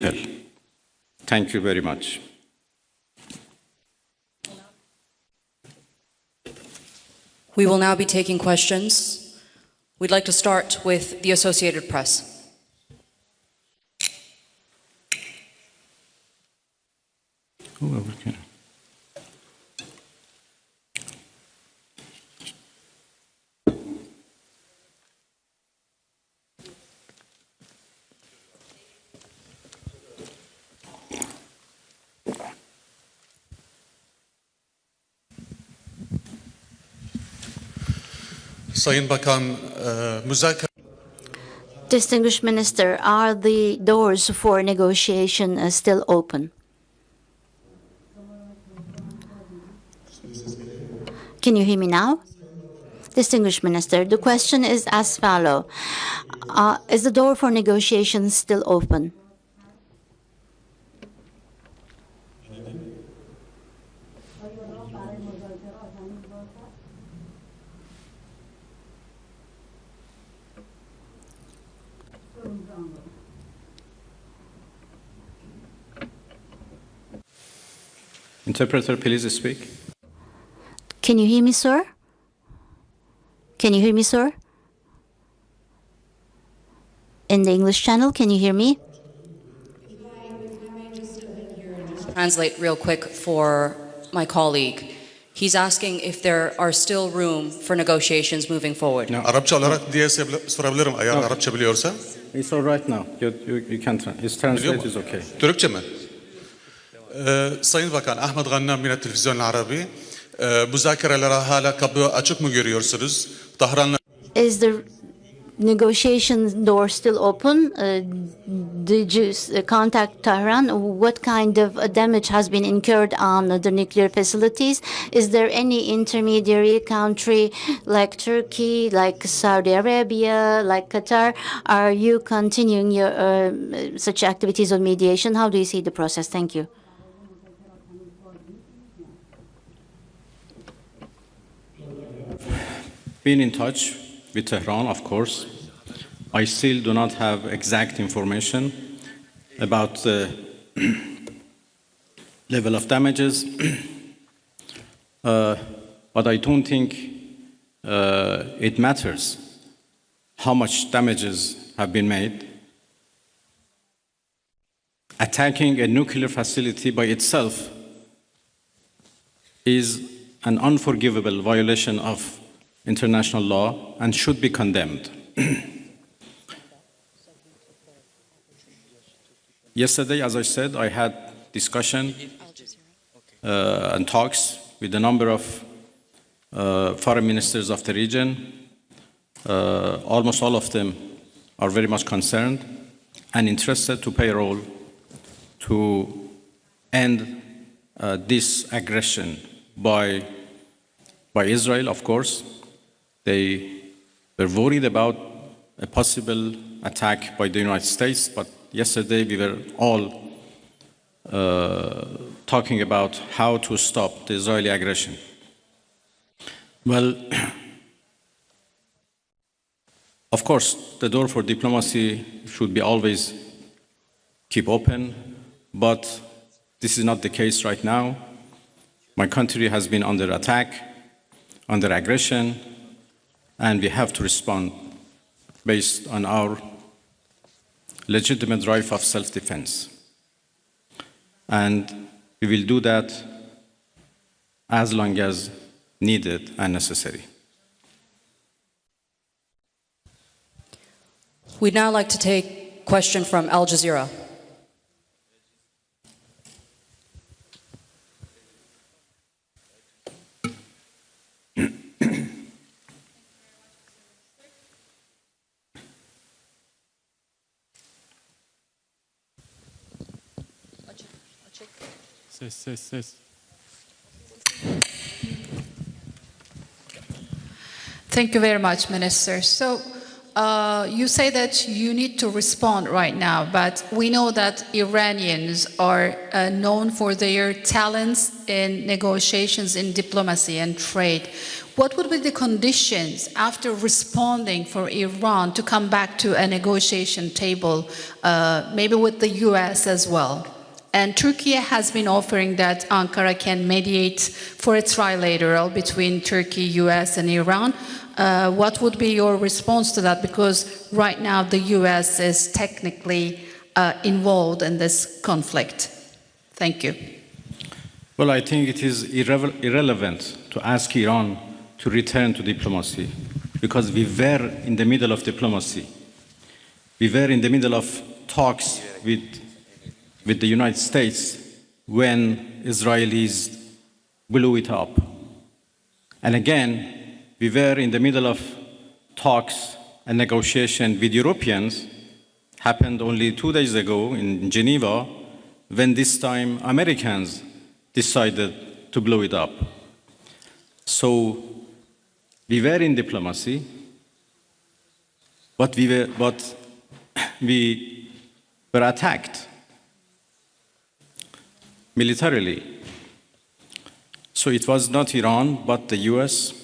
Thank you very much. We will now be taking questions. We'd like to start with the Associated Press. Whoever can. Distinguished Minister, are the doors for negotiation still open? Can you hear me now? Distinguished Minister, the question is as follows. Is the door for negotiations still open? Interpreter, please speak. Can you hear me, sir? Can you hear me, sir? In the English channel, can you hear me? Translate real quick for my colleague. He's asking if there are still room for negotiations moving forward. No. It's all right now. You can his translate is okay. Sayın Bakan, Ahmet Gannam yine televizyon Arabi. Müzakereler hala kapı açık mı görüyorsunuz? Tahran'la Is the negotiation door still open? Did you contact Tehran? What kind of damage has been incurred on the nuclear facilities? Is there any intermediary country like Turkey, like Saudi Arabia, like Qatar? Are you continuing your such activities of mediation? How do you see the process? Thank you. Been in touch with Tehran, of course. I still do not have exact information about the level of damages, but I don't think it matters how much damages have been made. Attacking a nuclear facility by itself is an unforgivable violation of international law and should be condemned. Yesterday, as I said, I had discussion and talks with a number of foreign ministers of the region. Almost all of them are very much concerned and interested to play a role to end this aggression by Israel, of course. They were worried about a possible attack by the United States, but yesterday we were all talking about how to stop the Israeli aggression. Well, of course, the door for diplomacy should be always keep open, but this is not the case right now. My country has been under attack, under aggression, and we have to respond based on our legitimate right of self-defense. And we will do that as long as needed and necessary. We'd now like to take a question from Al Jazeera. Thank you very much, Minister. So you say that you need to respond right now, but we know that Iranians are known for their talents in negotiations, in diplomacy and trade. What would be the conditions after responding for Iran to come back to a negotiation table, maybe with the US as well? And Turkey has been offering that Ankara can mediate for a trilateral between Turkey, US, and Iran. What would be your response to that? Because right now the US is technically involved in this conflict. Thank you. Well, I think it is irrelevant to ask Iran to return to diplomacy, because we were in the middle of diplomacy. We were in the middle of talks with the United States when Israelis blew it up. And again, we were in the middle of talks and negotiation with Europeans, happened only 2 days ago in Geneva, when this time Americans decided to blow it up. So we were in diplomacy, but we were attacked militarily. So it was not Iran, but the US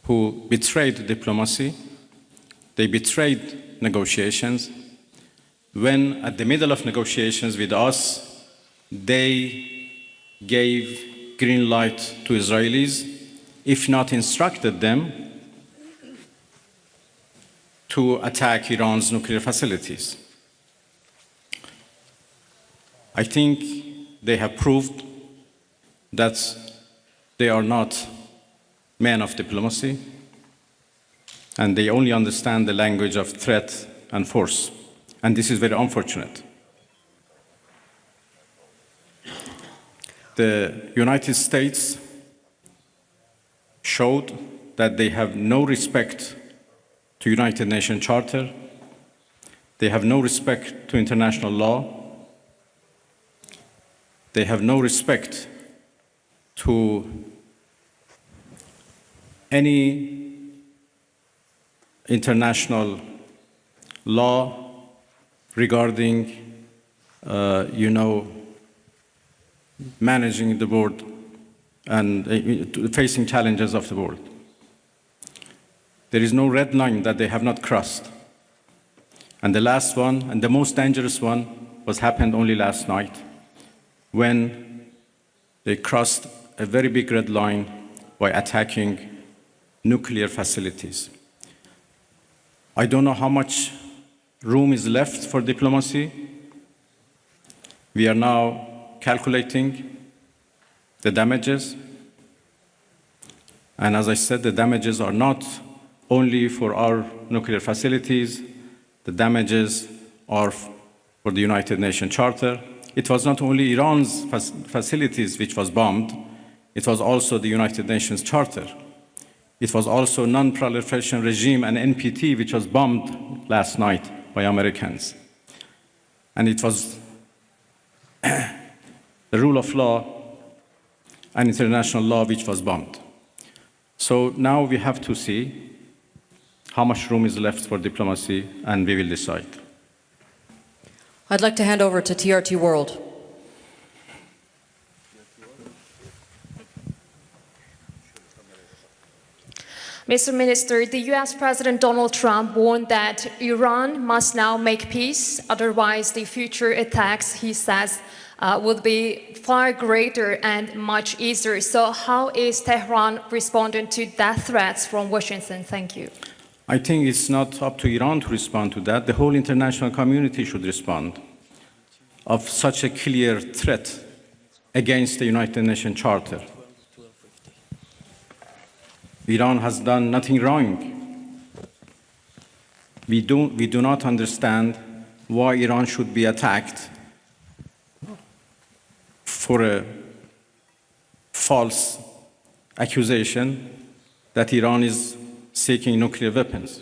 who betrayed diplomacy. They betrayed negotiations. When at the middle of negotiations with us, they gave green light to Israelis, if not instructed them to attack Iran's nuclear facilities. I think they have proved that they are not men of diplomacy, and they only understand the language of threat and force. And this is very unfortunate. The United States showed that they have no respect to United Nations Charter. They have no respect to international law. They have no respect to any international law regarding, managing the world and facing challenges of the world. There is no red line that they have not crossed. And the last one, and the most dangerous one, happened only last night, when they crossed a very big red line by attacking nuclear facilities. I don't know how much room is left for diplomacy. We are now calculating the damages. And as I said, the damages are not only for our nuclear facilities, the damages are for the United Nations Charter. It was not only Iran's facilities which was bombed, it was also the United Nations Charter. It was also non-proliferation regime and NPT, which was bombed last night by Americans. And it was the rule of law and international law which was bombed. So now we have to see how much room is left for diplomacy, and we will decide. I'd like to hand over to TRT World. Mr. Minister, the U.S. President Donald Trump warned that Iran must now make peace, otherwise the future attacks, he says, would be far greater and much easier. So how is Tehran responding to that threats from Washington? Thank you. I think it's not up to Iran to respond to that. The whole international community should respond of such a clear threat against the United Nations Charter. Iran has done nothing wrong. We do not understand why Iran should be attacked for a false accusation that Iran is seeking nuclear weapons.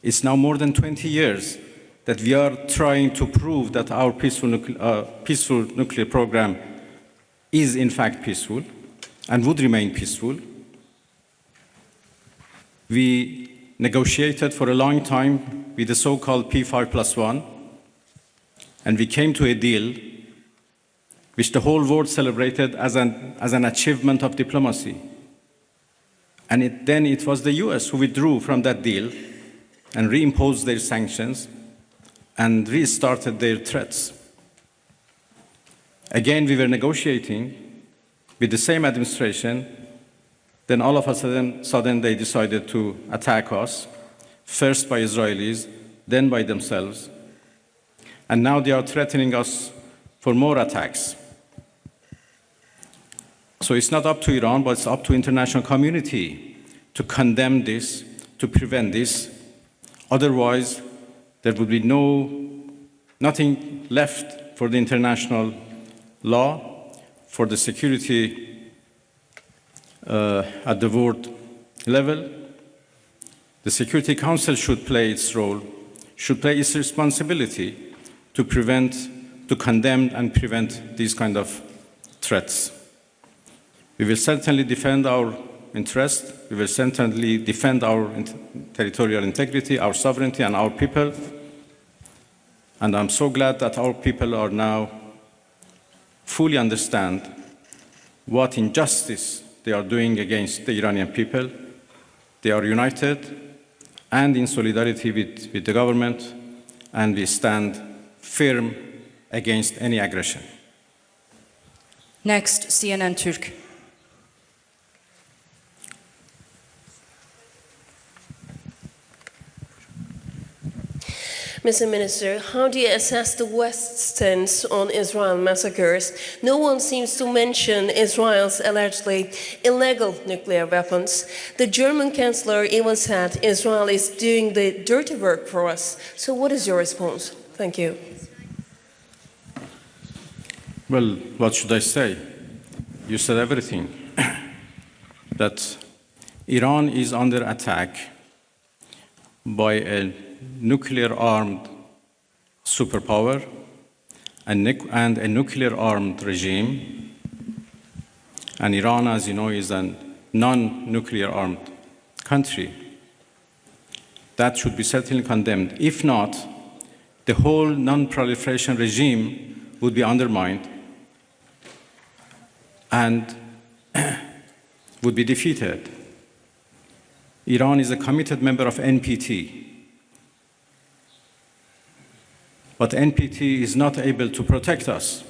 It's now more than 20 years that we are trying to prove that our peaceful nuclear program is in fact peaceful and would remain peaceful. We negotiated for a long time with the so-called P5+1, and we came to a deal which the whole world celebrated as an achievement of diplomacy. And then it was the US who withdrew from that deal and reimposed their sanctions and restarted their threats. Again, we were negotiating with the same administration. Then all of a sudden they decided to attack us, first by Israelis, then by themselves. And now they are threatening us for more attacks. So it's not up to Iran, but it's up to international community to condemn this, to prevent this. Otherwise, there would be nothing left for the international law, for the security at the world level. The Security Council should play its role, should play its responsibility to condemn and prevent these kind of threats. We will certainly defend our interests. We will certainly defend our territorial integrity, our sovereignty, and our people. And I'm so glad that our people are now fully understand what injustice they are doing against the Iranian people. They are united and in solidarity with the government, and we stand firm against any aggression. Next, CNN Türk. Mr. Minister, how do you assess the West's stance on Israel massacres? No one seems to mention Israel's allegedly illegal nuclear weapons. The German Chancellor even said Israel is doing the dirty work for us. So what is your response? Thank you. Well, what should I say? You said everything. That Iran is under attack by a nuclear-armed superpower and a nuclear-armed regime. And Iran, as you know, is a non-nuclear-armed country. That should be certainly condemned. If not, the whole non-proliferation regime would be undermined and would be defeated. Iran is a committed member of NPT. But NPT is not able to protect us.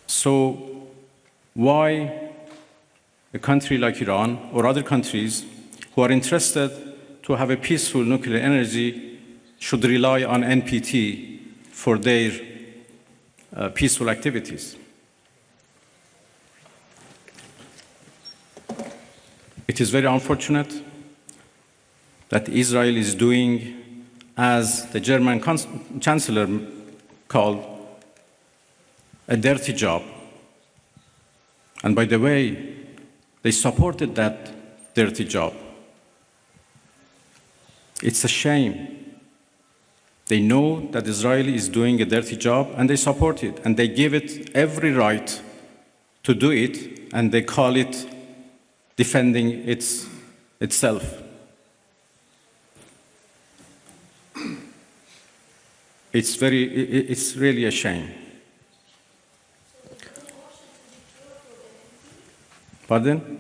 So why a country like Iran or other countries who are interested to have a peaceful nuclear energy should rely on NPT for their peaceful activities? It is very unfortunate that Israel is doing, as the German Chancellor called, a dirty job. And by the way, they supported that dirty job. It's a shame. They know that Israel is doing a dirty job and they support it, and they give it every right to do it, and they call it defending itself. It's really a shame. Pardon?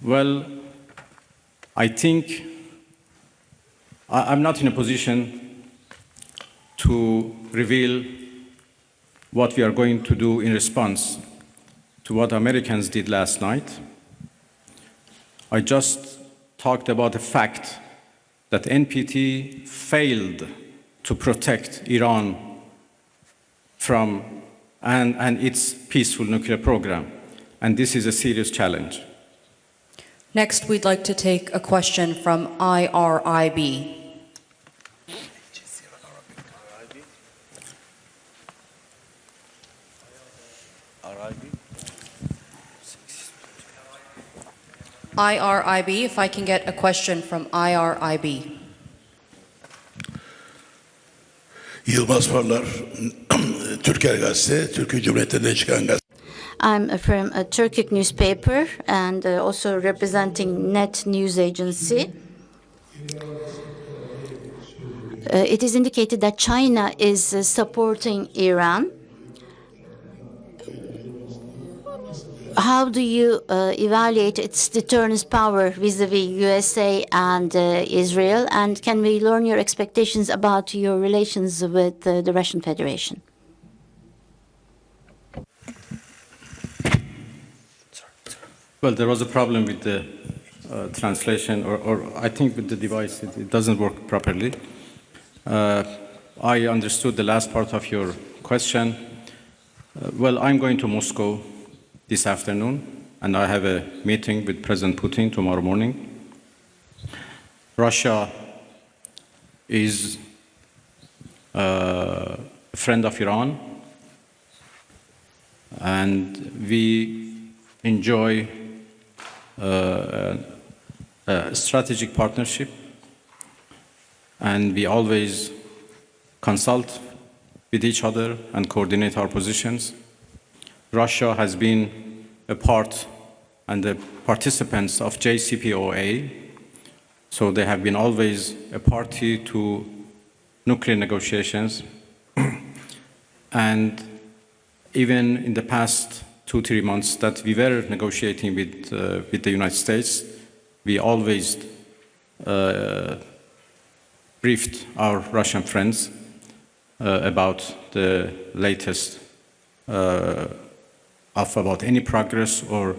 Well, I think I'm not in a position to reveal what we are going to do in response to what Americans did last night. I just talked about the fact that NPT failed to protect Iran from and its peaceful nuclear program, and this is a serious challenge. Next, we'd like to take a question from IRIB. IRIB, if I can get a question from IRIB. Yılmaz Parlar, Türker Gazete, Türkiye Cumhuriyeti'nden çıkan gazete. I'm from a Turkic newspaper and also representing Net News Agency. it is indicated that China is supporting Iran. How do you evaluate its deterrence power vis-a-vis USA and Israel? And can we learn your expectations about your relations with the Russian Federation? Well, there was a problem with the translation, or I think with the device, it doesn't work properly. I understood the last part of your question. Well, I'm going to Moscow this afternoon, and I have a meeting with President Putin tomorrow morning. Russia is a friend of Iran, and we enjoy a strategic partnership, and we always consult with each other and coordinate our positions. Russia has been a part and the participants of JCPOA, so they have been always a party to nuclear negotiations. And even in the past 2-3 months that we were negotiating with the United States, we always briefed our Russian friends about the latest about any progress or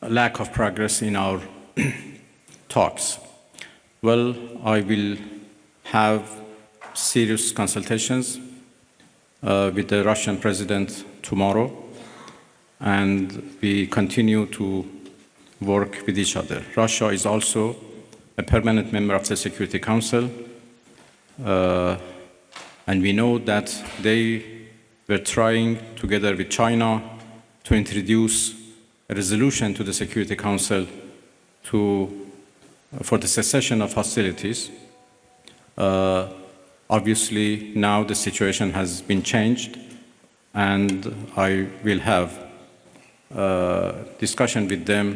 lack of progress in our talks. Well, I will have serious consultations with the Russian president tomorrow, and we continue to work with each other. Russia is also a permanent member of the Security Council, and we know that they were trying, together with China, to introduce a resolution to the Security Council for the cessation of hostilities. Obviously, now the situation has been changed, and I will have discussion with them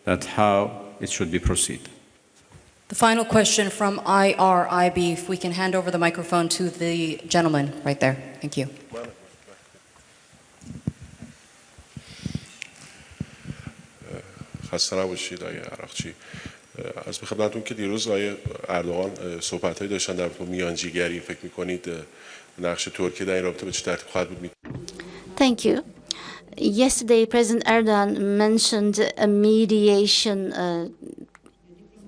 that how it should be proceed. The final question from IRIB, if we can hand over the microphone to the gentleman right there. Thank you. خسته نباشید آقای عراقچی. از به خدمتتون که دیروز آقای اردوغان صحبت‌هایی داشتن در رابطه با میانجیگری، فکر می‌کنید نقش ترکیه در این رابطه به چه ترتیب خواهد بود؟ Thank you. Yesterday, President Erdogan mentioned a mediation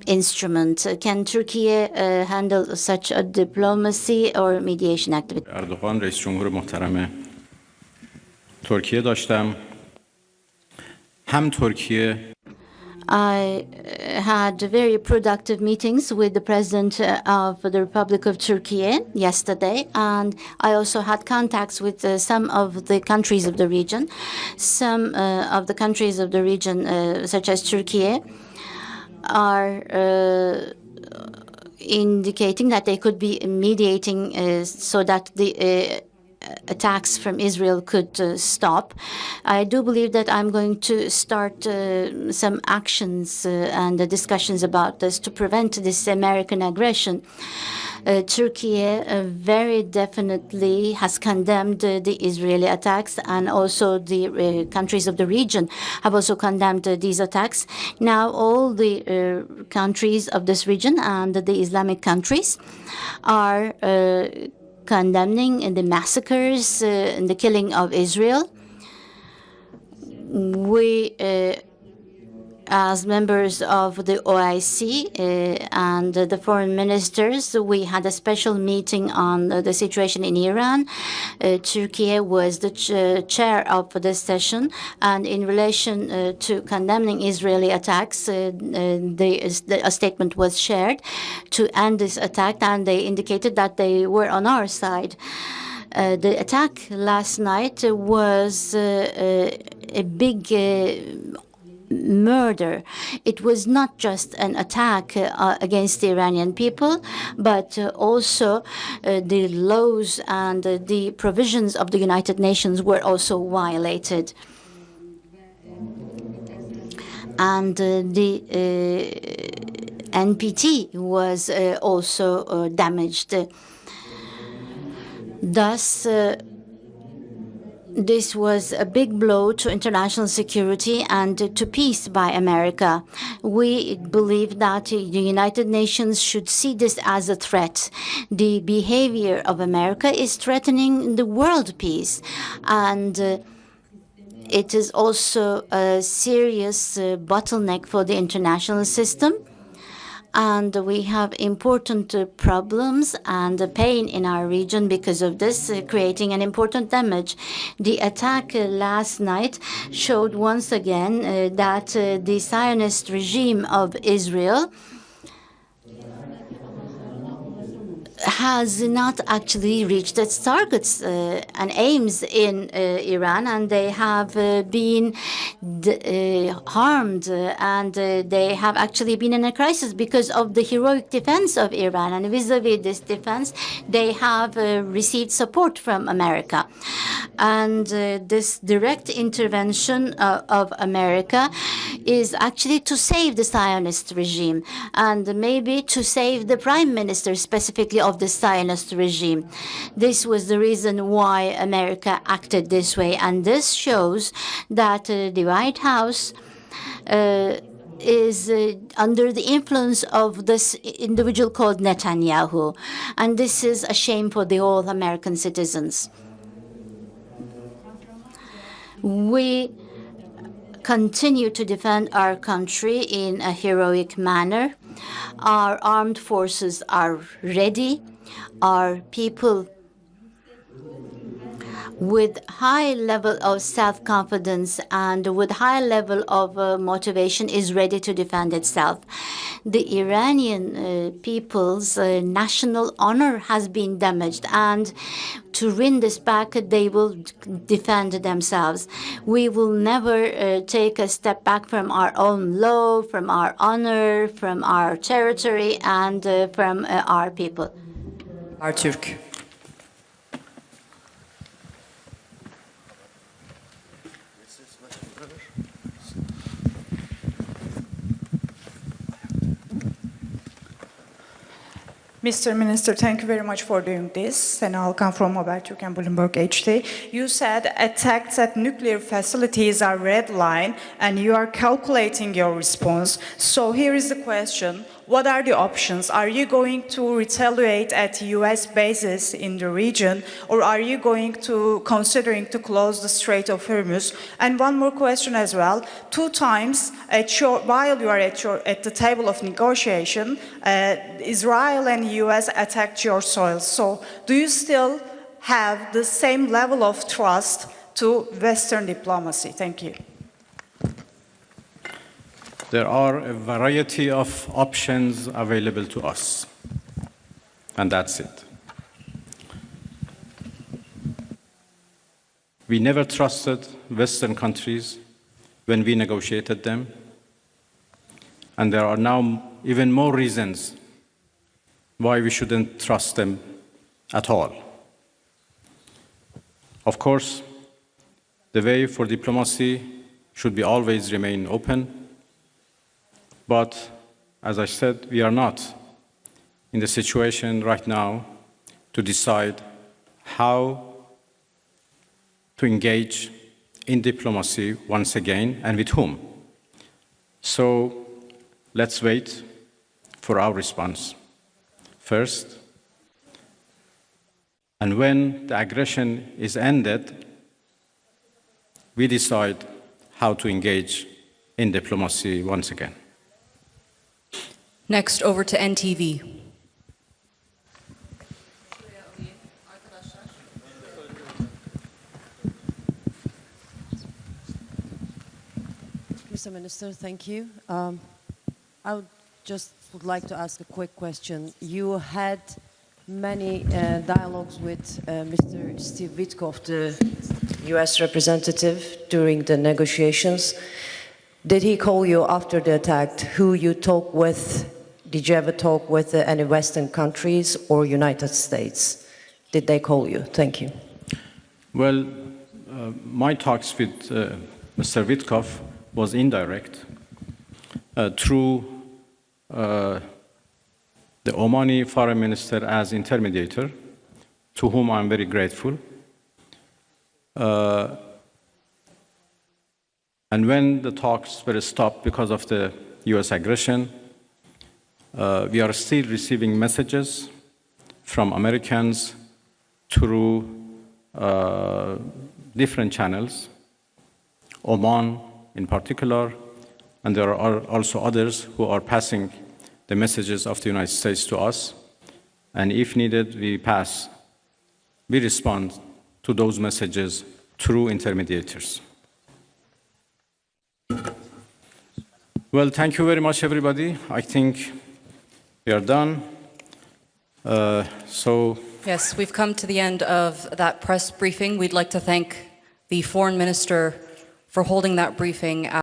instrument. Can Turkey handle such a diplomacy or mediation activity? اردوغان رئیس جمهور محترم ترکیه داشتم. هم ترکیه I had very productive meetings with the President of the Republic of Turkey yesterday, and I also had contacts with some of the countries of the region. Some of the countries of the region, such as Turkey, are indicating that they could be mediating so that the attacks from Israel could stop. I do believe that I'm going to start some actions and discussions about this to prevent this American aggression. Turkey very definitely has condemned the Israeli attacks, and also the countries of the region have also condemned these attacks. Now all the countries of this region and the Islamic countries are condemning the massacres and the killing of Israel. We, as members of the OIC and the foreign ministers, we had a special meeting on the situation in Iran. Turkey was the chair of this session, and in relation to condemning Israeli attacks, a statement was shared to end this attack, and they indicated that they were on our side. The attack last night was a big murder. It was not just an attack against the Iranian people, but also the laws and the provisions of the United Nations were also violated. And the NPT was also damaged. Thus, this was a big blow to international security and to peace by America. We believe that the United Nations should see this as a threat. The behavior of America is threatening the world peace, and it is also a serious bottleneck for the international system. And we have important problems and pain in our region because of this, creating an important damage. The attack last night showed once again that the Zionist regime of Israel has not actually reached its targets and aims in Iran, and they have been harmed, and they have actually been in a crisis because of the heroic defense of Iran. And vis-a-vis this defense, they have received support from America. And this direct intervention of America is actually to save the Zionist regime, and maybe to save the prime minister specifically of the Zionist regime. This was the reason why America acted this way, and this shows that the White House is under the influence of this individual called Netanyahu, and this is a shame for the all American citizens. We continue to defend our country in a heroic manner. Our armed forces are ready. Our people with high level of self-confidence and with high level of motivation is ready to defend itself. The Iranian people's national honor has been damaged, and to win this back, they will defend themselves. We will never take a step back from our own law, from our honor, from our territory, and from our people. Artürk. Mr. Minister, thank you very much for doing this. And I'll come from Habertürk and Bloomberg HD. You said attacks at nuclear facilities are red line, and you are calculating your response. So here is the question. What are the options? Are you going to retaliate at U.S. bases in the region, or are you going to considering to close the Strait of Hormuz? And one more question as well. 2 times while you are at the table of negotiation, Israel and U.S. attacked your soil. So do you still have the same level of trust to Western diplomacy? Thank you. There are a variety of options available to us, and that's it. We never trusted Western countries when we negotiated them, and there are now even more reasons why we shouldn't trust them at all. Of course, the way for diplomacy should be always remain open. But, as I said, we are not in the situation right now to decide how to engage in diplomacy once again and with whom. So let's wait for our response first. And when the aggression is ended, we decide how to engage in diplomacy once again. Next, over to NTV. Mr. Minister, thank you. I would like to ask a quick question. You had many dialogues with Mr. Steve Witkoff, the U.S. representative, during the negotiations. Did he call you after the attack? Who you talked with? Did you ever talk with any Western countries or United States? Did they call you? Thank you. Well, my talks with Mr. Witkoff was indirect through the Omani foreign minister as intermediator, to whom I'm very grateful. And when the talks were stopped because of the US aggression, we are still receiving messages from Americans through different channels, Oman in particular, and there are also others who are passing the messages of the United States to us. And if needed, we respond to those messages through intermediators. Well, thank you very much, everybody. I think we are done. Yes, we've come to the end of that press briefing. We'd like to thank the foreign minister for holding that briefing.